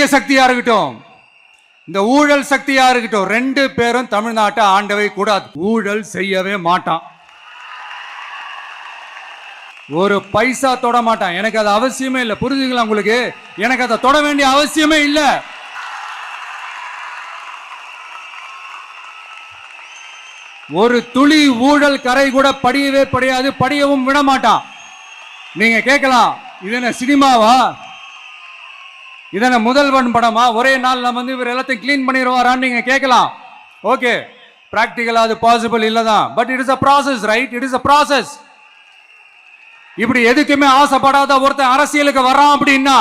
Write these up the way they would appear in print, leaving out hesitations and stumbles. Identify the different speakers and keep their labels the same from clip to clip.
Speaker 1: தீய சக்தியா இருக்கட்டும், இந்த ஊழல் சக்தியா இருக்கட்டும், ரெண்டு பேரும் தமிழ்நாட்டை ஆண்டவே கூடாது. ஊழல் செய்யவே மாட்டான், ஒரு பைசா தொட மாட்டான். எனக்கு அது அவசியமே இல்லை. புரிஞ்சுங்களா உங்களுக்கு? எனக்கு அதை தொட வேண்டிய அவசியமே இல்லை. ஒரு துளி ஊழல் கரை கூட படியவே படியாது, படியவும் விட மாட்டான். நீங்க கேட்கலாம், இது என்ன சினிமாவா, இதன முதல்வன் படமா, ஒரே நாள் நம்ம வந்து இவர் எல்லாத்தையும் கிளீன் பண்ணிடுவாரான்னு நீங்க கேட்கலாம். ஓகே, பிராக்டிகலா அது பாசிபிள் இல்லதான். But it is a process, right? It is a process. இப்படி எதுக்குமே ஆசைப்படாத ஒருத்தன் அரசியலுக்கு வரான் அப்படின்னா,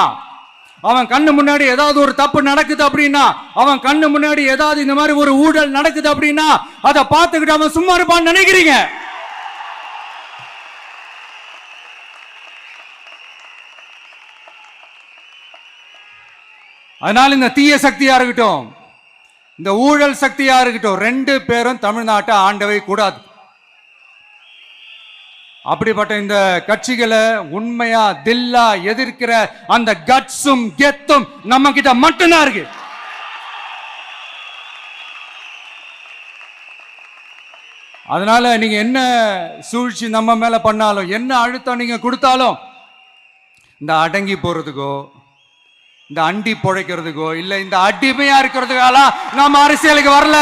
Speaker 1: அவன் கண்ணு முன்னாடி ஏதாவது ஒரு தப்பு நடக்குது அப்படின்னா, அவன் கண்ணு முன்னாடி ஏதாவது இந்த மாதிரி ஒரு ஊழல் நடக்குது அப்படின்னா, அதை பார்த்துக்கிட்டு அவன் சும்மா இருப்பான்னு நினைக்கிறீங்க? அதனால இந்த தீய சக்தியா இருக்கட்டும், இந்த ஊழல் சக்தியா இருக்கட்டும், ரெண்டு பேரும் தமிழ்நாட்டை ஆண்டவே கூடாது. அப்படிப்பட்ட இந்த கட்சிகளை உண்மையா தில்லா எதிர்க்கிற அந்த கட்ஸும் கெத்தும் நம்ம கிட்ட மட்டும்தான் இருக்கு. அதனால நீங்க என்ன சூழ்ச்சி நம்ம மேல பண்ணாலும், என்ன அழுத்தம் நீங்க கொடுத்தாலும், இந்த அடங்கி போறதுக்கோ, இந்த அண்டி பொழைக்கிறதுக்கோ, இல்ல இந்த அடிமையா இருக்கிறதுக்கால நாம அரசியலுக்கு வரல.